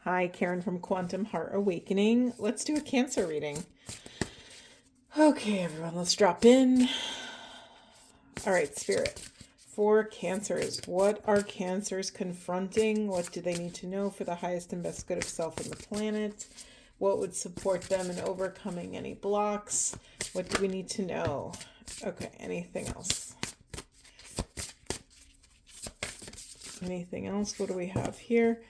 Hi, Karen from Quantum Heart Awakening. Let's do a Cancer reading. Okay, everyone, let's drop in. All right, Spirit. For Cancers, what are Cancers confronting? What do they need to know for the highest and best good of self and the planet? What would support them in overcoming any blocks? What do we need to know? Okay, anything else? Anything else? What do we have here?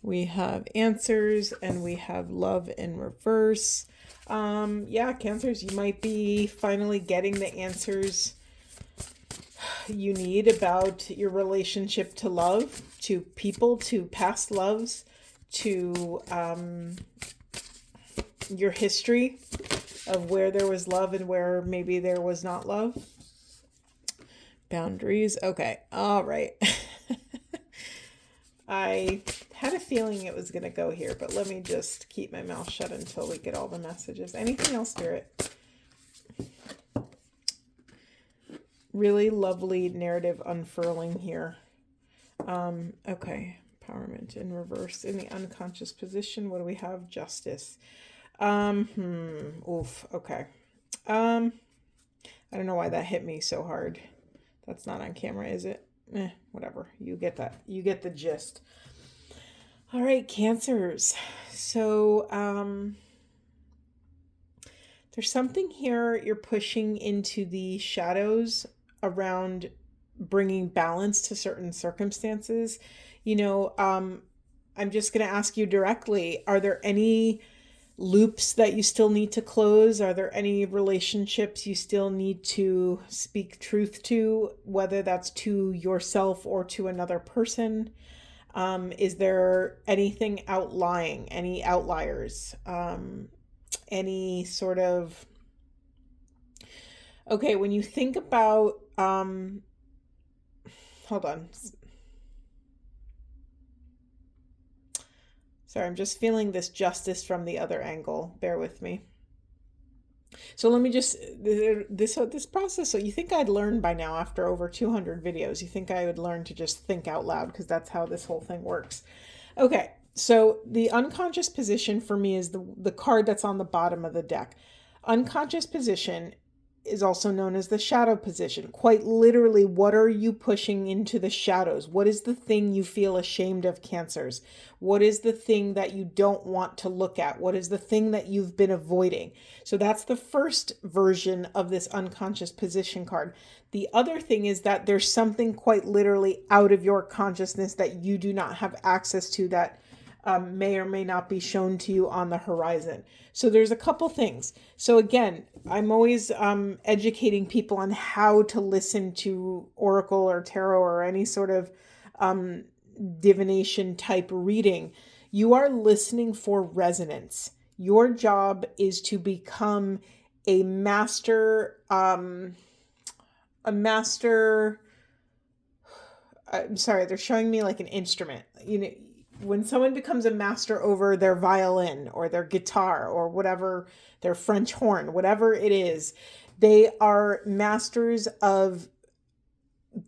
We have answers and we have love in reverse. Yeah, Cancers, you might be finally getting the answers you need about your relationship to love, to people, to past loves, to your history of where there was love and where maybe there was not love. Boundaries. Okay. All right. I had a feeling it was going to go here, but let me just keep my mouth shut until we get all the messages. Anything else, Spirit? Really lovely narrative unfurling here. Okay. Empowerment in reverse. In the unconscious position, what do we have? Justice. Oof. Okay. I don't know why that hit me so hard. That's not on camera, is it? Whatever. You get that. You get the gist. All right, Cancers. So, there's something here you're pushing into the shadows around bringing balance to certain circumstances. I'm just going to ask you directly, are there any loops that you still need to close? Are there any relationships you still need to speak truth to, whether that's to yourself or to another person? Is there anything outlying, any outliers, any sort of... Okay, when you think about, hold on. Sorry, I'm just feeling this justice from the other angle. Bear with me. So let me just, this process, so you think I'd learn by now after over 200 videos, you think I would learn to just think out loud because that's how this whole thing works. Okay, so the unconscious position for me is the card that's on the bottom of the deck. Unconscious position is also known as the shadow position. Quite literally, what are you pushing into the shadows? What is the thing you feel ashamed of, Cancers? What is the thing that you don't want to look at? What is the thing that you've been avoiding? So that's the first version of this unconscious position card. The other thing is that there's something quite literally out of your consciousness that you do not have access to, that may or may not be shown to you on the horizon. So there's a couple things. So again, I'm always educating people on how to listen to oracle or tarot or any sort of divination type reading. You are listening for resonance. Your job is to become a master, I'm sorry, they're showing me like an instrument. When someone becomes a master over their violin or their guitar or whatever, their French horn, whatever it is, they are masters of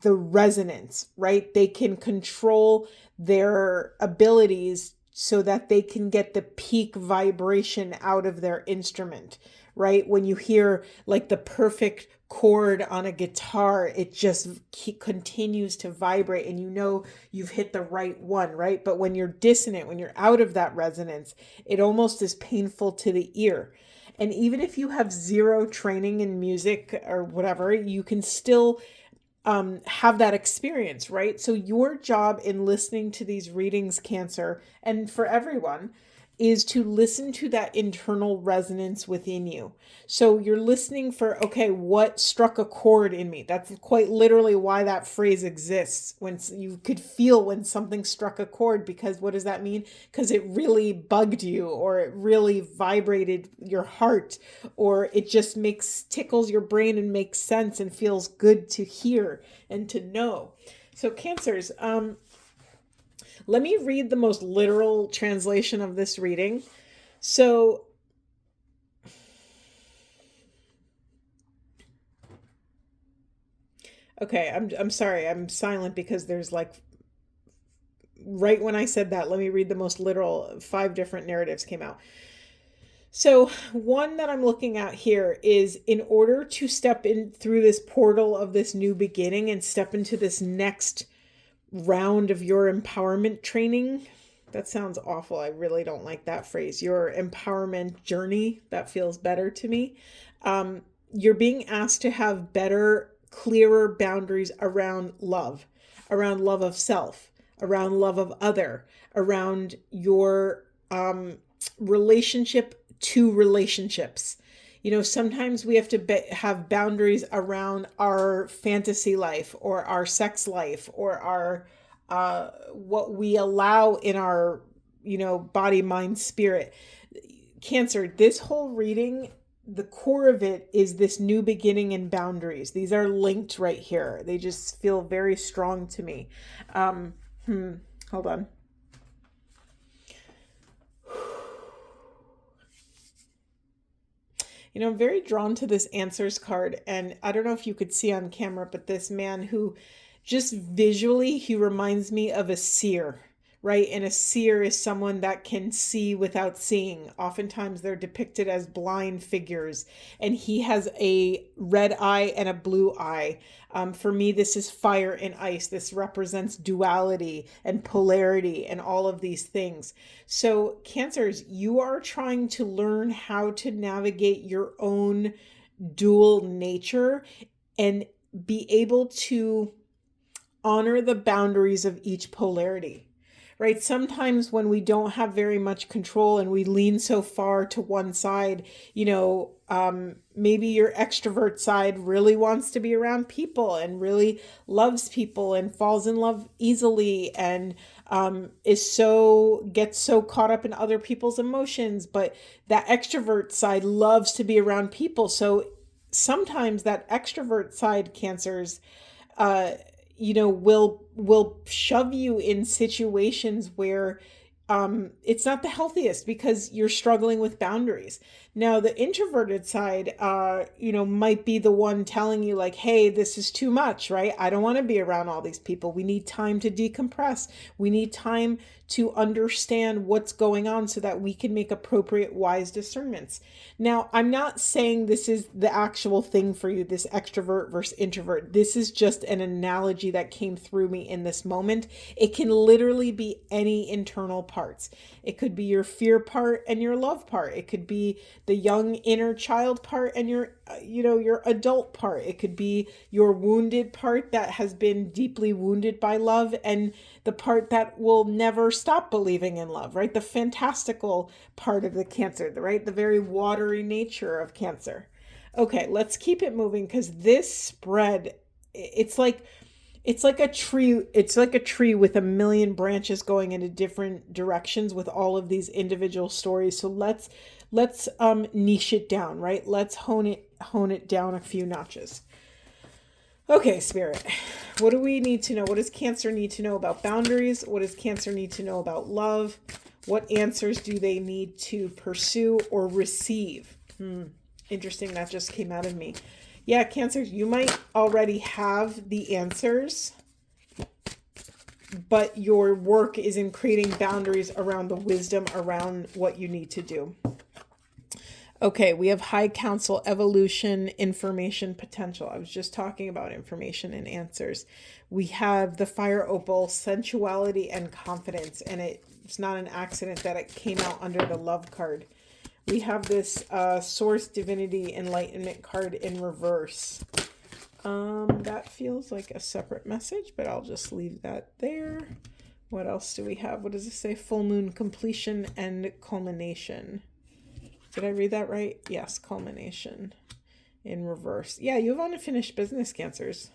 the resonance, right? They can control their abilities so that they can get the peak vibration out of their instrument, right? When you hear like the perfect chord on a guitar, it just continues to vibrate and you know you've hit the right one, right? But when you're dissonant, when you're out of that resonance, it almost is painful to the ear. And even if you have zero training in music or whatever, you can still have that experience, right? So your job in listening to these readings, Cancer, and for everyone, is to listen to that internal resonance within you. So you're listening for, okay, what struck a chord in me? That's quite literally why that phrase exists. When you could feel when something struck a chord, because what does that mean? Because it really bugged you, or it really vibrated your heart, or it just tickles your brain and makes sense and feels good to hear and to know. So Cancers, let me read the most literal translation of this reading. So, okay, I'm sorry, I'm silent because there's like right when I said that, let me read the most literal. 5 different narratives came out. So one that I'm looking at here is, in order to step in through this portal of this new beginning and step into this next round of your empowerment training. That sounds awful. I really don't like that phrase. Your empowerment journey. That feels better to me. You're being asked to have better, clearer boundaries around love of self, around love of other, around your relationship to relationships. You know, sometimes we have to have boundaries around our fantasy life or our sex life or our what we allow in our, body, mind, spirit. Cancer, this whole reading, the core of it is this new beginning and boundaries. These are linked right here. They just feel very strong to me. Hold on. I'm very drawn to this answers card, and I don't know if you could see on camera, but this man who just visually, he reminds me of a seer, right? And a seer is someone that can see without seeing. Oftentimes they're depicted as blind figures, and he has a red eye and a blue eye. For me, this is fire and ice. This represents duality and polarity and all of these things. So Cancers, you are trying to learn how to navigate your own dual nature and be able to honor the boundaries of each polarity. Right? Sometimes when we don't have very much control and we lean so far to one side, maybe your extrovert side really wants to be around people and really loves people and falls in love easily and gets so caught up in other people's emotions. But that extrovert side loves to be around people. So sometimes that extrovert side, Cancers, will shove you in situations where it's not the healthiest because you're struggling with boundaries. Now, the introverted side, might be the one telling you like, hey, this is too much, right? I don't want to be around all these people. We need time to decompress. We need time to understand what's going on so that we can make appropriate, wise discernments. Now, I'm not saying this is the actual thing for you, this extrovert versus introvert. This is just an analogy that came through me in this moment. It can literally be any internal parts. It could be your fear part and your love part. It could be the young inner child part and your adult part. It could be your wounded part that has been deeply wounded by love and the part that will never stop believing in love, right? The fantastical part of the Cancer, right? The very watery nature of Cancer. Okay, let's keep it moving because this spread, it's like a tree. It's like a tree with a million branches going into different directions with all of these individual stories. So let's niche it down, right? Let's hone it down a few notches. Okay, Spirit, what do we need to know? What does Cancer need to know about boundaries? What does Cancer need to know about love? What answers do they need to pursue or receive? Interesting. That just came out of me. Yeah, Cancer, you might already have the answers, but your work is in creating boundaries around the wisdom around what you need to do. Okay, we have High Council, Evolution, Information, Potential. I was just talking about information and answers. We have the Fire Opal, Sensuality and Confidence, and it's not an accident that it came out under the Love card. We have this Source, Divinity, Enlightenment card in reverse. That feels like a separate message, but I'll just leave that there. What else do we have? What does it say? Full Moon, Completion and Culmination. Did I read that right? Yes, culmination in reverse. Yeah, you have unfinished business, Cancers.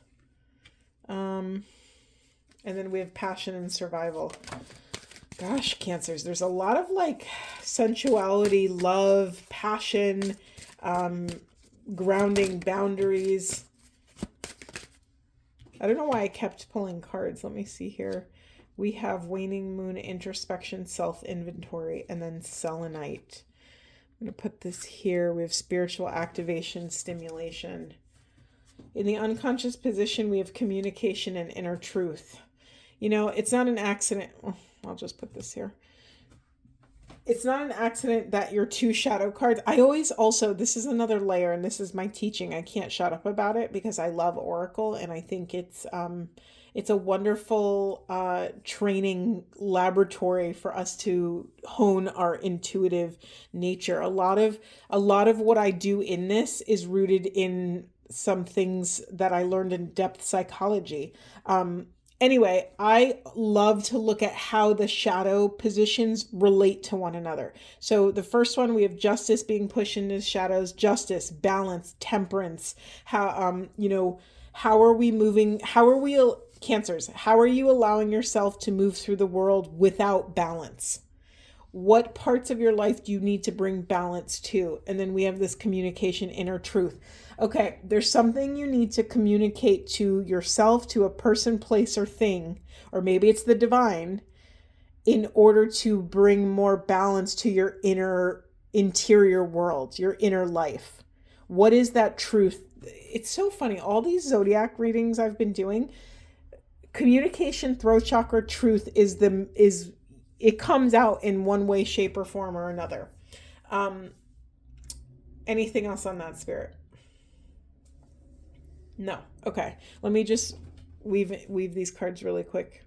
And then we have passion and survival. Gosh, Cancers, there's a lot of like sensuality, love, passion, grounding, boundaries. I don't know why I kept pulling cards. Let me see here. We have waning moon, introspection, self-inventory, and then selenite. I'm going to put this here. We have spiritual activation, stimulation. In the unconscious position, we have communication and inner truth. It's not an accident. I'll just put this here. It's not an accident that your two shadow cards. I always also, this is another layer, and this is my teaching. I can't shut up about it because I love Oracle, and I think it's a wonderful training laboratory for us to hone our intuitive nature. A lot of what I do in this is rooted in some things that I learned in depth psychology. Anyway, I love to look at how the shadow positions relate to one another. So the first one, we have justice being pushed into shadows, justice, balance, temperance. How, how are we moving? How are we, Cancers, how are you allowing yourself to move through the world without balance? What parts of your life do you need to bring balance to? And then we have this communication, inner truth. Okay, there's something you need to communicate to yourself, to a person, place, or thing, or maybe it's the divine, in order to bring more balance to your interior world, your inner life. What is that truth? It's so funny. All these zodiac readings I've been doing, communication, throat chakra, truth is it comes out in one way, shape, or form or another. Anything else on that, Spirit? No. Okay. Let me just weave these cards really quick.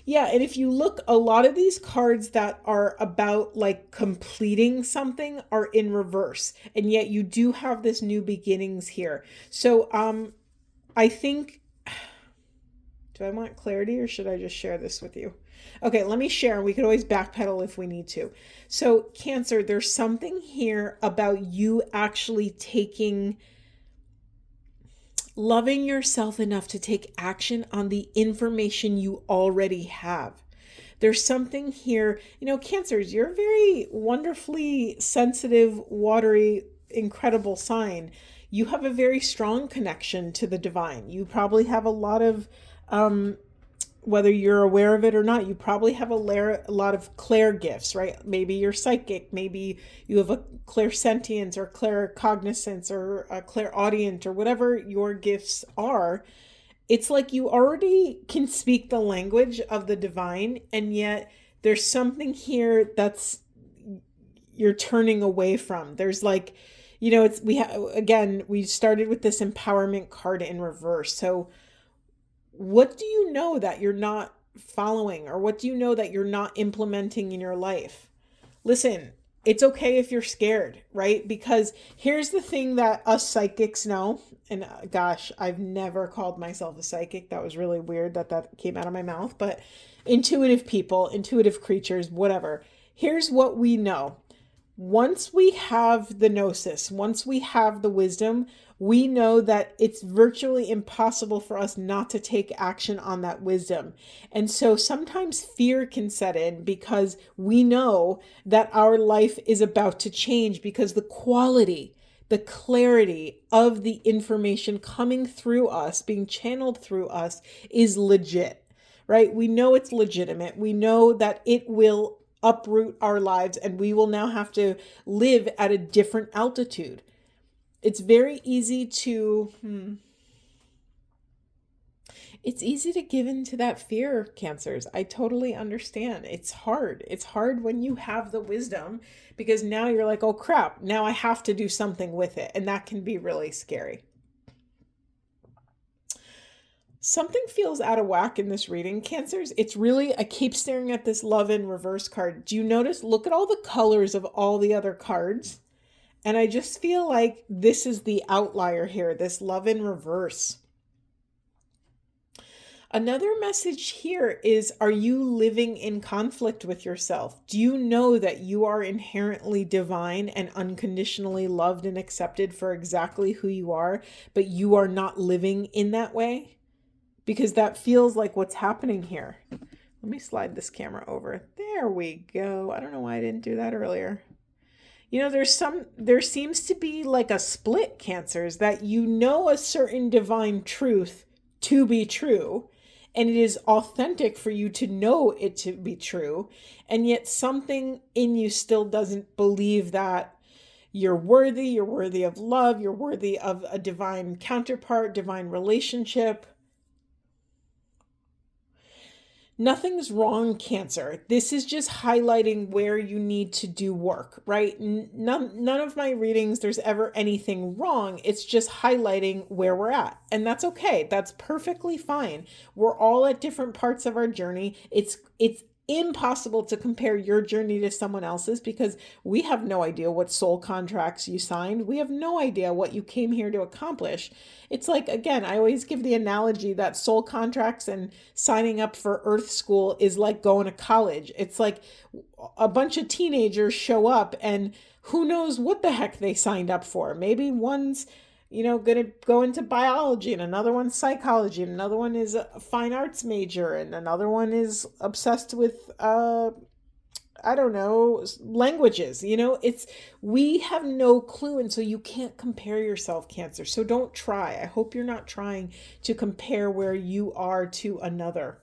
Yeah, and if you look, a lot of these cards that are about like completing something are in reverse, and yet you do have this new beginnings here. So I think, do I want clarity or should I just share this with you? Okay, let me share. We could always backpedal if we need to. So Cancer, there's something here about you actually loving yourself enough to take action on the information you already have. There's something here, Cancers, you're a very wonderfully sensitive, watery, incredible sign. You have a very strong connection to the divine. You probably have a lot of, whether you're aware of it or not, you probably have a lot of clair gifts, right? Maybe you're psychic, maybe you have a clairsentience or claircognizance or a clairaudient or whatever your gifts are. It's like you already can speak the language of the divine, and yet there's something here that's you're turning away from. There's like, we started with this empowerment card in reverse. So what do you know that you're not following, or what do you know that you're not implementing in your life? Listen, it's okay if you're scared, right? Because here's the thing that us psychics know, and gosh, I've never called myself a psychic. That was really weird that came out of my mouth, but intuitive people, intuitive creatures, whatever. Here's what we know. Once we have the gnosis, once we have the wisdom, we know that it's virtually impossible for us not to take action on that wisdom. And so sometimes fear can set in because we know that our life is about to change, because the quality, the clarity of the information coming through us, being channeled through us, is legit, right? We know it's legitimate. We know that it will uproot our lives, and we will now have to live at a different altitude. It's very easy to give into that fear, Cancers. I totally understand. It's hard. It's hard when you have the wisdom, because now you're like, oh crap, now I have to do something with it. And that can be really scary. Something feels out of whack in this reading, Cancers. It's really, I keep staring at this love in reverse card. Do you notice? Look at all the colors of all the other cards. And I just feel like this is the outlier here, this love in reverse. Another message here is, are you living in conflict with yourself? Do you know that you are inherently divine and unconditionally loved and accepted for exactly who you are, but you are not living in that way? Because that feels like what's happening here. Let me slide this camera over. There we go. I don't know why I didn't do that earlier. There seems to be like a split, Cancers, that you know a certain divine truth to be true, and it is authentic for you to know it to be true, and yet something in you still doesn't believe that you're worthy of love, you're worthy of a divine counterpart, divine relationship. Nothing's wrong, Cancer. This is just highlighting where you need to do work, right? None of my readings, there's ever anything wrong. It's just highlighting where we're at. And that's okay. That's perfectly fine. We're all at different parts of our journey. It's impossible to compare your journey to someone else's because we have no idea what soul contracts you signed. We have no idea what you came here to accomplish. It's like, again, I always give the analogy that soul contracts and signing up for Earth School is like going to college. It's like a bunch of teenagers show up and who knows what the heck they signed up for. Maybe one's going to go into biology and another one's psychology and another one is a fine arts major and another one is obsessed with, I don't know, languages. We have no clue. And so you can't compare yourself, Cancer. So don't try. I hope you're not trying to compare where you are to another.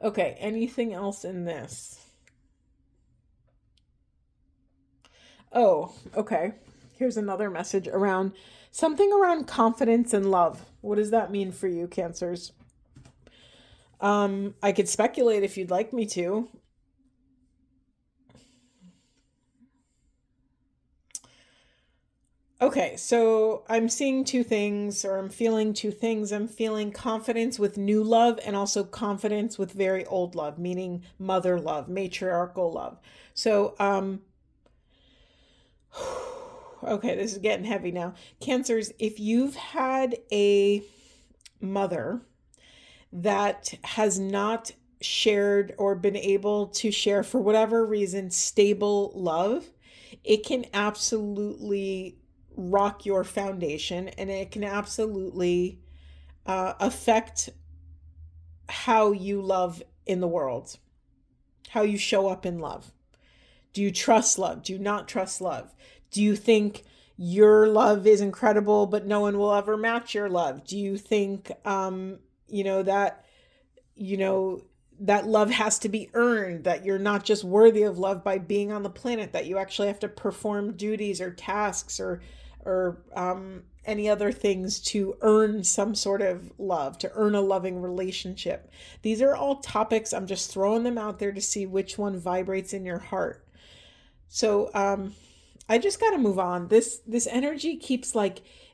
Okay. Anything else in this? Oh, okay. Here's another message around something around confidence and love. What does that mean for you, Cancers? I could speculate if you'd like me to. Okay, so I'm seeing two things, or I'm feeling two things. I'm feeling confidence with new love and also confidence with very old love, meaning mother love, matriarchal love. So, okay, this is getting heavy now. Cancers, if you've had a mother that has not shared or been able to share for whatever reason stable love, it can absolutely rock your foundation and it can absolutely affect how you love in the world, how you show up in love. Do you trust love? Do you not trust love? Do you think your love is incredible, but no one will ever match your love? Do you think, that love has to be earned, that you're not just worthy of love by being on the planet, that you actually have to perform duties or tasks or any other things to earn some sort of love, to earn a loving relationship? These are all topics. I'm just throwing them out there to see which one vibrates in your heart. So I just got to move on. This energy keeps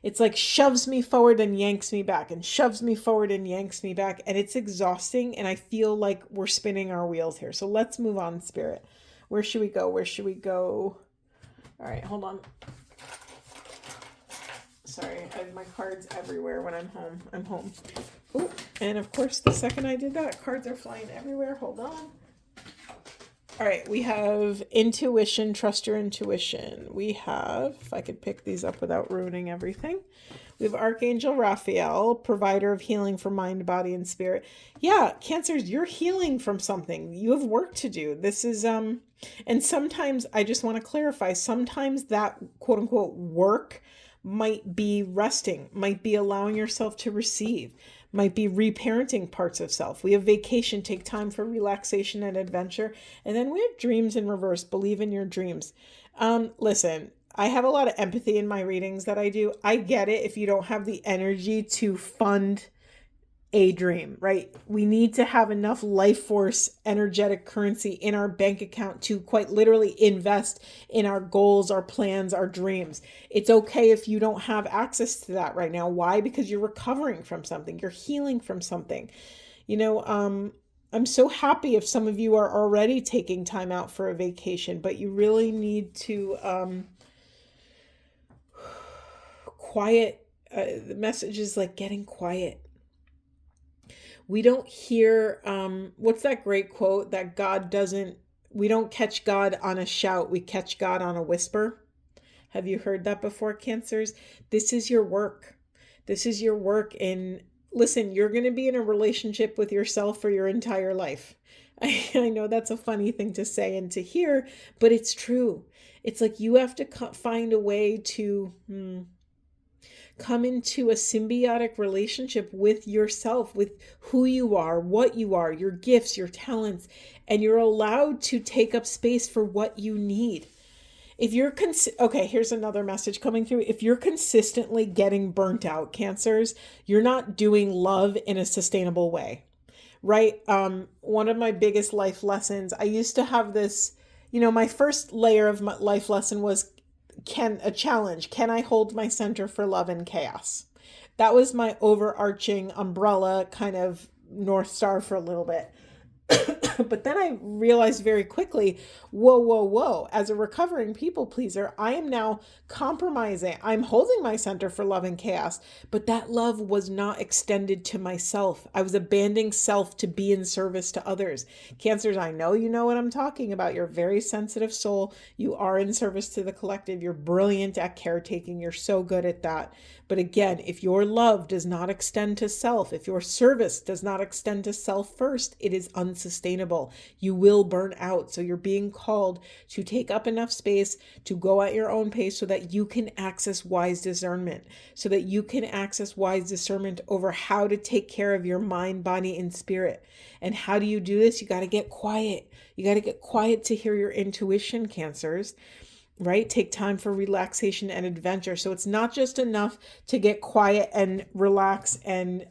it's like shoves me forward and yanks me back and shoves me forward and yanks me back. And it's exhausting. And I feel like we're spinning our wheels here. So let's move on, Spirit. Where should we go? Where should we go? All right, hold on. Sorry, I have my cards everywhere when I'm home. I'm home. Ooh, and of course, the second I did that, cards are flying everywhere. Hold on. All right, we have intuition, trust your intuition. We have, if I could pick these up without ruining everything, we have Archangel Raphael, provider of healing for mind, body, and spirit. Yeah, Cancers, you're healing from something. You have work to do. This is, and sometimes, I just want to clarify, sometimes that quote unquote work might be resting, might be allowing yourself to receive, might be reparenting parts of self. We have vacation, take time for relaxation and adventure. And then we have dreams in reverse, believe in your dreams. Listen, I have a lot of empathy in my readings that I do. I get it if you don't have the energy to fund a dream, right? We need to have enough life force, energetic currency in our bank account to quite literally invest in our goals, our plans, our dreams. It's okay if you don't have access to that right now. Why? Because you're recovering from something. You're healing from something. I'm so happy if some of you are already taking time out for a vacation, but you really need to quiet. The message is like getting quiet. We don't hear, what's that great quote that we don't catch God on a shout, we catch God on a whisper. Have you heard that before, Cancers? This is your work. This is your work. And listen, you're going to be in a relationship with yourself for your entire life. I know that's a funny thing to say and to hear, but it's true. It's like you have to find a way to come into a symbiotic relationship with yourself, with who you are, what you are, your gifts, your talents, and you're allowed to take up space for what you need. If you're okay, here's another message coming through. If you're consistently getting burnt out, Cancers, you're not doing love in a sustainable way, right? One of my biggest life lessons, I used to have this, my first layer of my life lesson was a challenge. Can I hold my center for love and chaos? That was my overarching umbrella kind of North Star for a little bit. But then I realized very quickly, whoa, whoa, whoa. As a recovering people pleaser, I am now compromising. I'm holding my center for love and chaos, but that love was not extended to myself. I was abandoning self to be in service to others. Cancers, I know you know what I'm talking about. You're a very sensitive soul. You are in service to the collective. You're brilliant at caretaking. You're so good at that. But again, if your love does not extend to self, if your service does not extend to self first, it is unsustainable. You will burn out. So you're being called to take up enough space to go at your own pace so that you can access wise discernment, so that you can access wise discernment over how to take care of your mind, body, and spirit. And how do you do this? You got to get quiet. You got to get quiet to hear your intuition, Cancers. Right? Take time for relaxation and adventure. So it's not just enough to get quiet and relax and,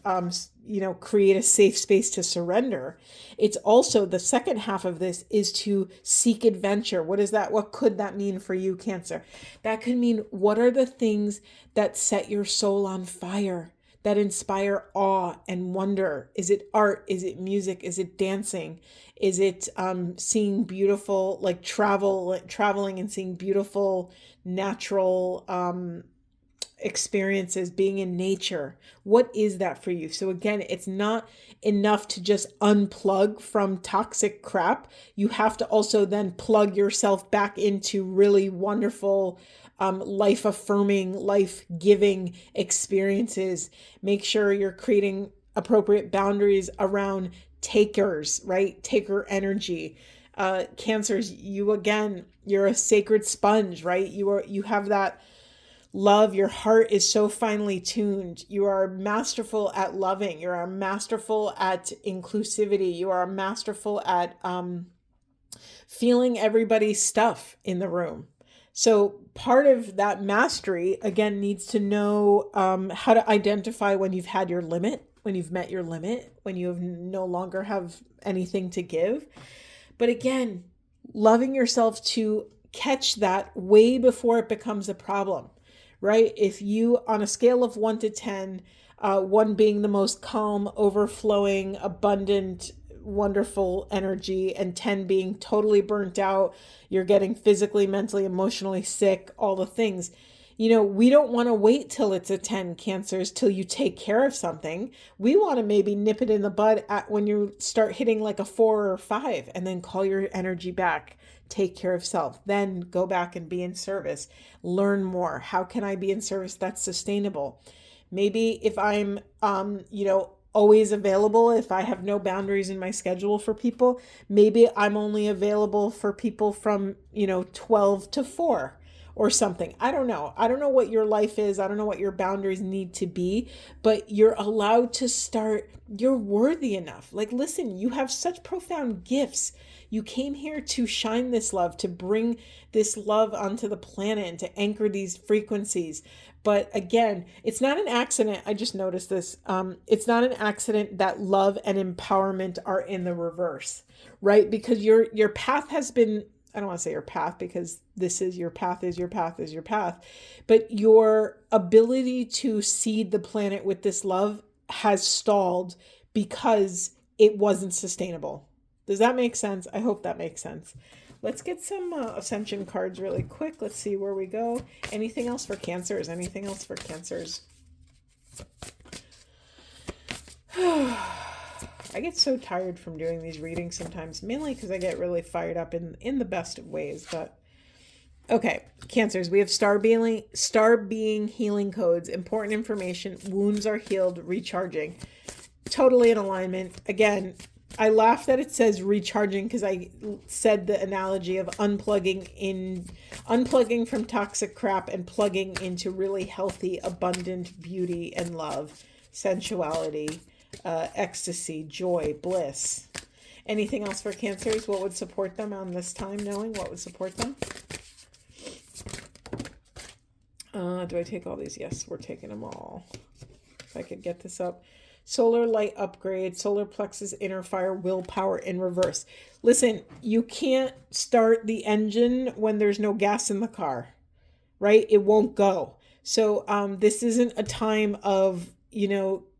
create a safe space to surrender. It's also the second half of this is to seek adventure. What is that? What could that mean for you, Cancer? That could mean, what are the things that set your soul on fire, that inspire awe and wonder? Is it art? Is it music? Is it dancing? Is it seeing beautiful, like traveling and seeing beautiful natural experiences, being in nature? What is that for you? So again, it's not enough to just unplug from toxic crap. You have to also then plug yourself back into really wonderful, life-affirming, life-giving experiences. Make sure you're creating appropriate boundaries around takers, right? Taker energy. Cancers, you're a sacred sponge, right? You have that love. Your heart is so finely tuned. You are masterful at loving. You are masterful at inclusivity. You are masterful at feeling everybody's stuff in the room. So part of that mastery, again, needs to know how to identify when you've had your limit, when you've met your limit, when you no longer have anything to give. But again, loving yourself to catch that way before it becomes a problem, right? If you, on a scale of 1 to 10, 1 being the most calm, overflowing, abundant, wonderful energy, and 10 being totally burnt out, you're getting physically, mentally, emotionally sick, all the things. We don't want to wait till it's a 10, Cancers, till you take care of something. We want to maybe nip it in the bud when you start hitting like a 4 or 5, and then call your energy back. Take care of self. Then go back and be in service. Learn more. How can I be in service that's sustainable? Maybe if I'm, always available, if I have no boundaries in my schedule for people, maybe I'm only available for people from, 12 to 4. Or something. I don't know. I don't know what your life is. I don't know what your boundaries need to be, but you're allowed to start. You're worthy enough. Like, listen, you have such profound gifts. You came here to shine this love, to bring this love onto the planet and to anchor these frequencies. But again, it's not an accident. I just noticed this. It's not an accident that love and empowerment are in the reverse, right? Because your path has been, I don't want to say your path, because this is your path, but your ability to seed the planet with this love has stalled because it wasn't sustainable. Does that make sense? I hope that makes sense. Let's get some Ascension cards really quick. Let's see where we go. Anything else for Cancers? Anything else for Cancers? I get so tired from doing these readings sometimes, mainly because I get really fired up in the best of ways. But okay, Cancers, we have star being healing codes, important information, wounds are healed, recharging. Totally in alignment. Again, I laugh that it says recharging because I said the analogy of unplugging from toxic crap and plugging into really healthy, abundant beauty and love, sensuality, ecstasy, joy, bliss. Anything else for Cancers? What would support them on this time, knowing what would support them? Do I take all these? Yes, we're taking them all. If I could get this up. solar light upgrade, solar plexus, inner fire, willpower in reverse. Listen, you can't start the engine when there's no gas in the car, right? It won't go. So this isn't a time of,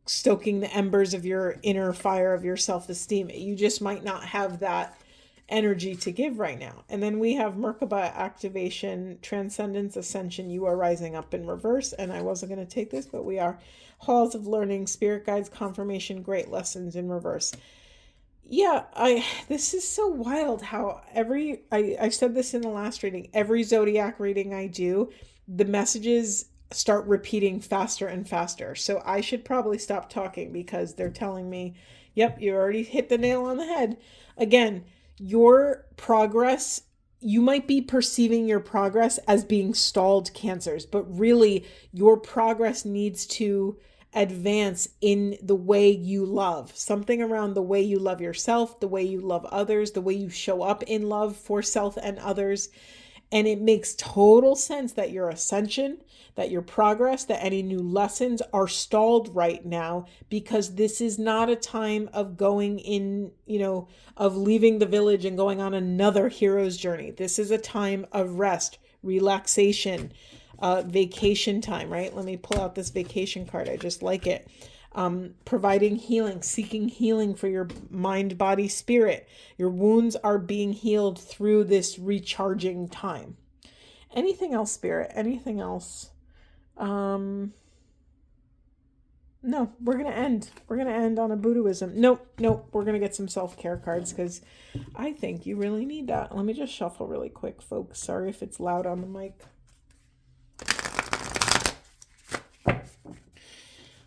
stoking the embers of your inner fire of your self-esteem. You just might not have that energy to give right now. And then we have Merkaba activation, transcendence, ascension. You are rising up in reverse. And I wasn't going to take this, but we are halls of learning, spirit guides, confirmation, great lessons in reverse. Yeah, this is so wild how I said this in the last reading, every zodiac reading I do, the messages start repeating faster and faster. So I should probably stop talking because they're telling me, yep, you already hit the nail on the head. Again, your progress, you might be perceiving your progress as being stalled, Cancers, but really your progress needs to advance in the way you love. Something around the way you love yourself, the way you love others, the way you show up in love for self and others. And it makes total sense that your ascension, that your progress, that any new lessons are stalled right now, because this is not a time of going in, of leaving the village and going on another hero's journey. This is a time of rest, relaxation, vacation time, right? Let me pull out this vacation card. I just like it. Providing healing, seeking healing for your mind, body, spirit. Your wounds are being healed through this recharging time. Anything else, Spirit? Anything else? No, we're going to end. We're going to end on a Buddhism. Nope. We're going to get some self-care cards because I think you really need that. Let me just shuffle really quick, folks. Sorry if it's loud on the mic.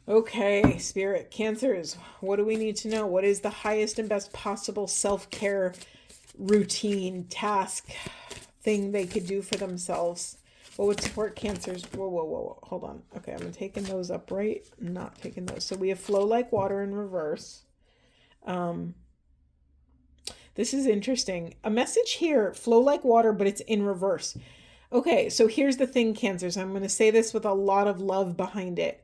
Okay, Spirit, Cancers, what do we need to know? What is the highest and best possible self-care routine, task, thing they could do for themselves? What would support Cancers? Whoa. Hold on. Okay, I'm taking those up right. Not taking those. So we have flow like water in reverse. This is interesting. A message here, flow like water, but it's in reverse. Okay, so here's the thing, Cancers. I'm going to say this with a lot of love behind it.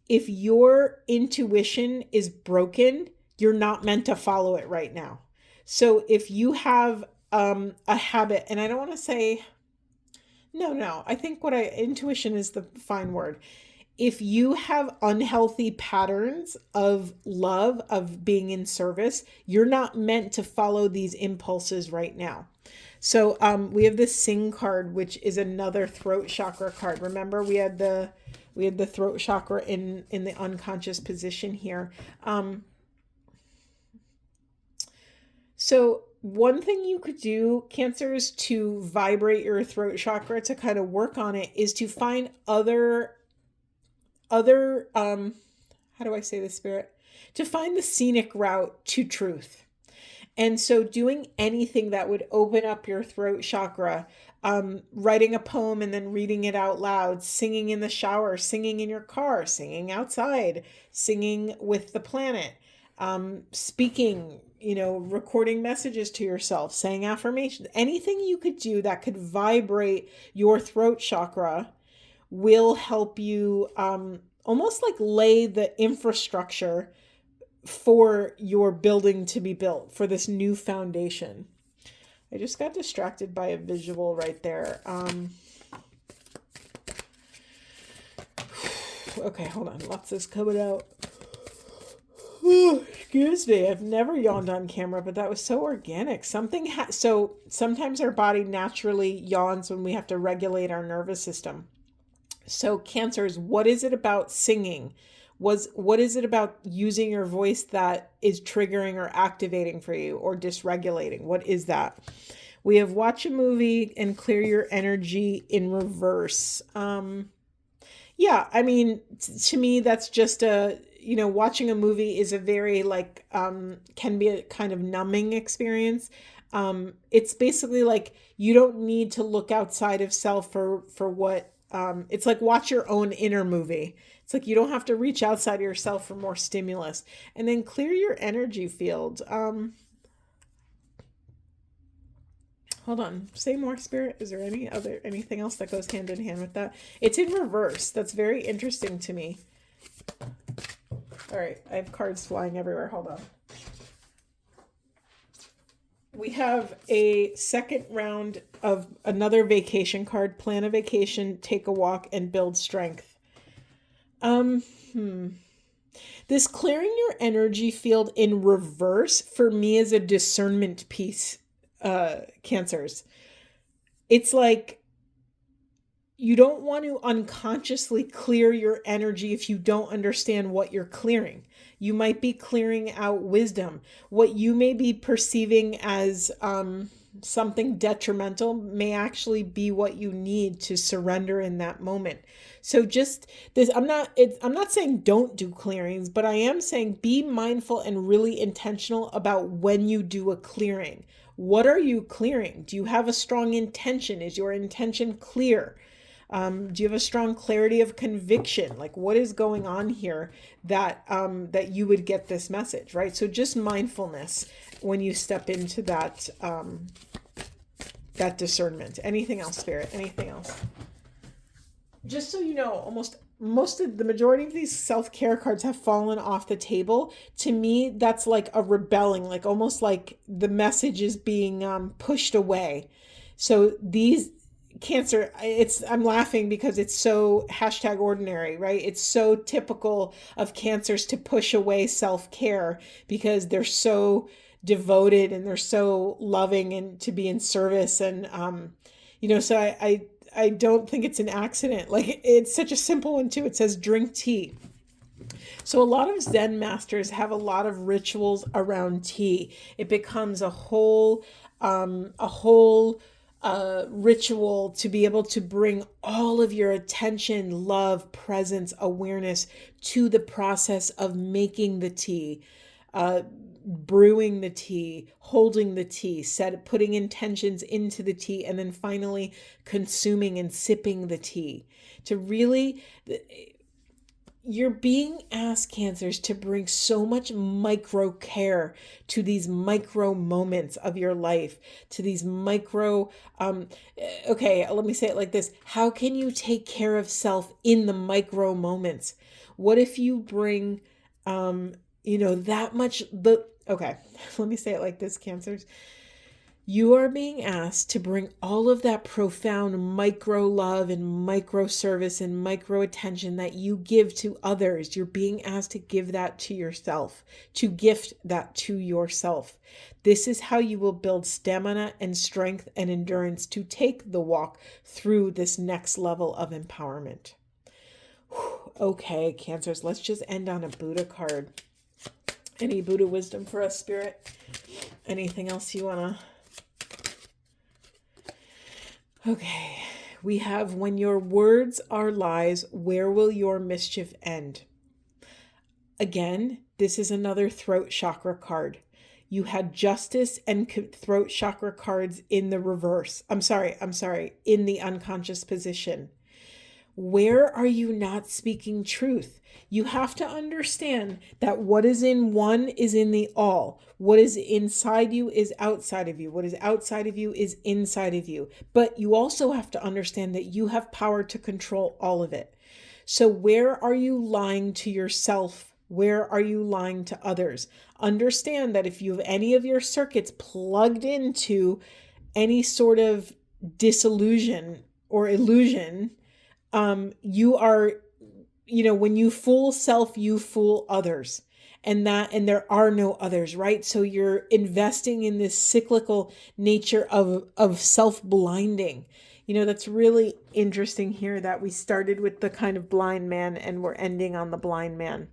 If your intuition is broken, you're not meant to follow it right now. So if you have a habit, and I don't want to say, no, I think intuition is the fine word. If you have unhealthy patterns of love, of being in service, you're not meant to follow these impulses right now. So we have the Sing card, which is another throat chakra card. Remember, we had the throat chakra in the unconscious position here. So one thing you could do, Cancers, to vibrate your throat chakra, to kind of work on it, is to find other how do I say this, Spirit? To find the scenic route to truth. And so doing anything that would open up your throat chakra, writing a poem and then reading it out loud, singing in the shower, singing in your car, singing outside, singing with the planet, speaking, recording messages to yourself, saying affirmations, anything you could do that could vibrate your throat chakra will help you almost like lay the infrastructure for your building to be built, for this new foundation. I just got distracted by a visual right there. Okay, hold on. Lots is coming out. Excuse me. I've never yawned on camera, but that was so organic. So sometimes our body naturally yawns when we have to regulate our nervous system. So Cancers, what is it about singing? What is it about using your voice that is triggering or activating for you, or dysregulating? What is that? We have watch a movie and clear your energy in reverse. Yeah, I mean, to me, that's just watching a movie is a very can be a kind of numbing experience. It's basically like you don't need to look outside of self for what, it's like watch your own inner movie. It's like you don't have to reach outside of yourself for more stimulus. And then clear your energy field. Hold on. Say more, Spirit. Is there anything else that goes hand in hand with that? It's in reverse. That's very interesting to me. Sorry, I have cards flying everywhere. Hold on. We have a second round of another vacation card. Plan a vacation, take a walk, and build strength. This clearing your energy field in reverse for me is a discernment piece, Cancers. It's like you don't want to unconsciously clear your energy if you don't understand what you're clearing. You might be clearing out wisdom. What you may be perceiving as something detrimental may actually be what you need to surrender in that moment. So just this, I'm not saying don't do clearings, but I am saying be mindful and really intentional about when you do a clearing. What are you clearing? Do you have a strong intention? Is your intention clear? Do you have a strong clarity of conviction? Like what is going on here that you would get this message, right? So just mindfulness when you step into that that discernment. Anything else, Spirit? Anything else? Just so you know, the majority of these self-care cards have fallen off the table. To me, that's like a rebelling, like almost like the message is being pushed away. So these Cancer, I'm laughing because it's so #ordinary, right? It's so typical of Cancers to push away self-care because they're so devoted and they're so loving and to be in service. And, so I don't think it's an accident. Like it's such a simple one too. It says drink tea. So a lot of Zen masters have a lot of rituals around tea. It becomes a whole ritual to be able to bring all of your attention, love, presence, awareness to the process of making the tea, brewing the tea, holding the tea, putting intentions into the tea, and then finally consuming and sipping the tea. To really, you're being asked, Cancers, to bring so much micro care to these micro moments of your life, to these micro, okay, let me say it like this. How can you take care of self in the micro moments? What if you bring, that much, okay, let me say it like this, Cancers. You are being asked to bring all of that profound micro love and micro service and micro attention that you give to others. You're being asked to give that to yourself, to gift that to yourself. This is how you will build stamina and strength and endurance to take the walk through this next level of empowerment. Okay, Cancers, let's just end on a Buddha card. Any Buddha wisdom for us, Spirit? Anything else you want to... Okay, we have when your words are lies, where will your mischief end? Again, this is another throat chakra card. You had justice and throat chakra cards in the reverse. I'm sorry, in the unconscious position. Where are you not speaking truth? You have to understand that what is in one is in the all. What is inside you is outside of you. What is outside of you is inside of you. But you also have to understand that you have power to control all of it. So where are you lying to yourself? Where are you lying to others? Understand that if you have any of your circuits plugged into any sort of disillusion or illusion, you are, when you fool self, you fool others, and there are no others, right? So you're investing in this cyclical nature of self-blinding. That's really interesting here that we started with the kind of blind man and we're ending on the blind man.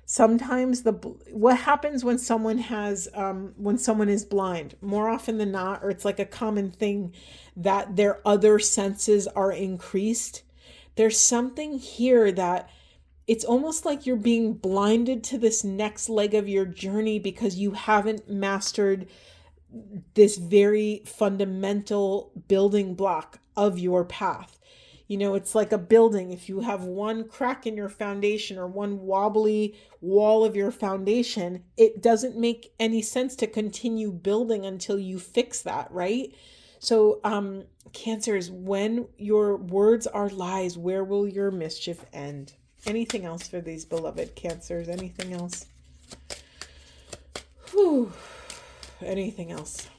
Sometimes what happens when someone is blind, more often than not, or it's like a common thing that their other senses are increased. There's something here that it's almost like you're being blinded to this next leg of your journey because you haven't mastered this very fundamental building block of your path. It's like a building. If you have one crack in your foundation or one wobbly wall of your foundation, it doesn't make any sense to continue building until you fix that, right? So, Cancers, when your words are lies, where will your mischief end? Anything else for these beloved Cancers? Anything else? Whew. Anything else?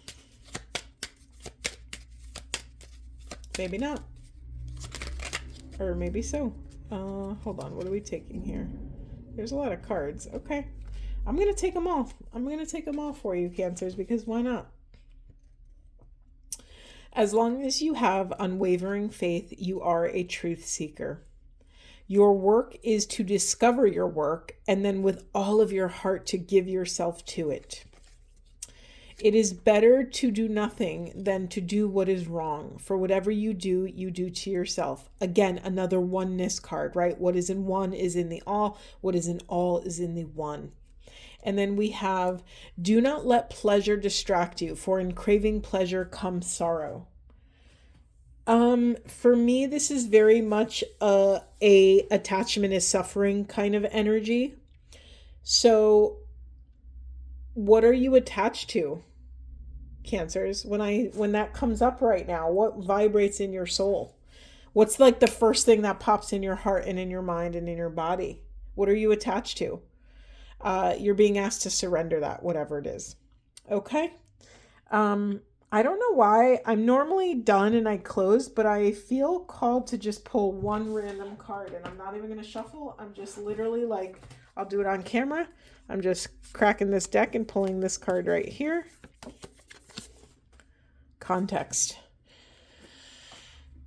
Maybe not. Or maybe so. Hold on. What are we taking here? There's a lot of cards. Okay. I'm going to take them all. I'm going to take them all for you, Cancers, because why not? As long as you have unwavering faith, you are a truth seeker. Your work is to discover your work and then with all of your heart to give yourself to it. It is better to do nothing than to do what is wrong. For whatever you do to yourself. Again, another oneness card, right? What is in one is in the all. What is in all is in the one. And then we have, do not let pleasure distract you, for in craving pleasure comes sorrow. For me, this is very much a attachment is suffering kind of energy. So what are you attached to, Cancers? When that comes up right now, what vibrates in your soul? What's like the first thing that pops in your heart and in your mind and in your body? What are you attached to? You're being asked to surrender that, whatever it is. Okay. I don't know why. I'm normally done and I close, but I feel called to just pull one random card, and I'm not even going to shuffle. I'm just literally like, I'll do it on camera. I'm just cracking this deck and pulling this card right here. Context.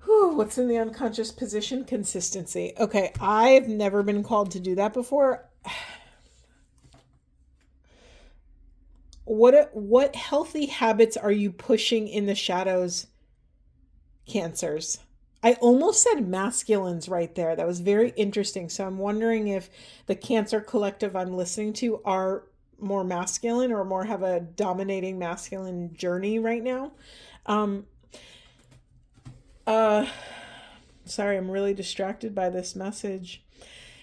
Whew, what's in the unconscious position? Consistency. Okay, I've never been called to do that before. What healthy habits are you pushing in the shadows, Cancers? I almost said masculines right there. That was very interesting. So I'm wondering if the Cancer collective I'm listening to are more masculine or more have a dominating masculine journey right now. Sorry, I'm really distracted by this message.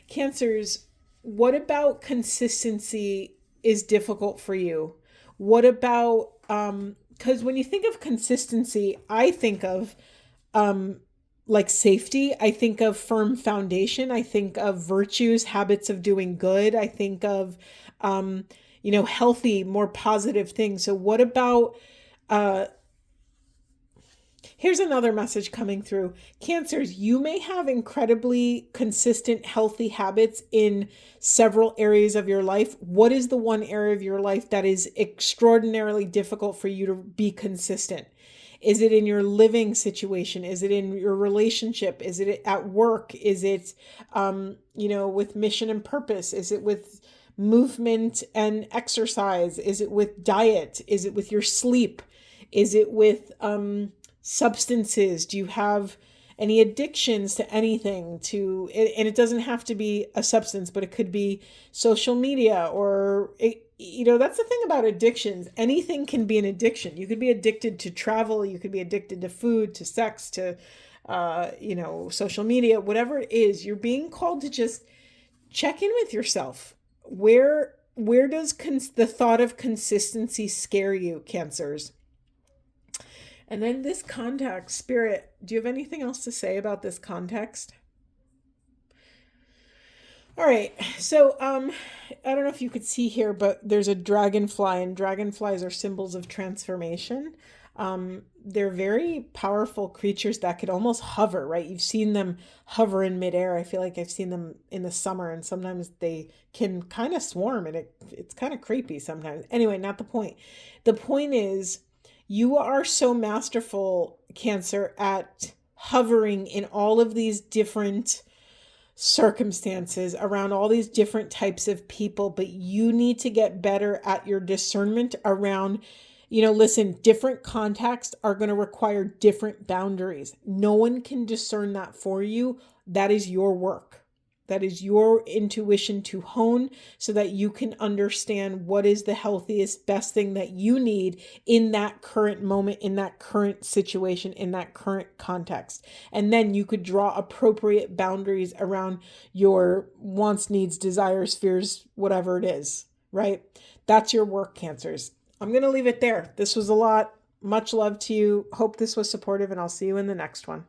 Cancers, what about consistency is difficult for you? What about, because when you think of consistency, I think of like safety. I think of firm foundation. I think of virtues, habits of doing good. I think of, healthy, more positive things. So what about, here's another message coming through. Cancers, you may have incredibly consistent, healthy habits in several areas of your life. What is the one area of your life that is extraordinarily difficult for you to be consistent? Is it in your living situation? Is it in your relationship? Is it at work? Is it, with mission and purpose? Is it with movement and exercise? Is it with diet? Is it with your sleep? Is it with, substances? Do you have any addictions to anything? And it doesn't have to be a substance, but it could be social media or, that's the thing about addictions. Anything can be an addiction. You could be addicted to travel. You could be addicted to food, to sex, to, social media, whatever it is. You're being called to just check in with yourself. Where does the thought of consistency scare you, Cancers? And then this context, Spirit, do you have anything else to say about this context? All right. So, I don't know if you could see here, but there's a dragonfly, and dragonflies are symbols of transformation. They're very powerful creatures that could almost hover, right? You've seen them hover in midair. I feel like I've seen them in the summer, and sometimes they can kind of swarm, and it's kind of creepy sometimes. Anyway, not the point. The point is, you are so masterful, Cancer, at hovering in all of these different circumstances around all these different types of people, but you need to get better at your discernment around, listen, different contexts are going to require different boundaries. No one can discern that for you. That is your work. That is your intuition to hone so that you can understand what is the healthiest, best thing that you need in that current moment, in that current situation, in that current context. And then you could draw appropriate boundaries around your wants, needs, desires, fears, whatever it is, right? That's your work, Cancers. I'm going to leave it there. This was a lot. Much love to you. Hope this was supportive, and I'll see you in the next one.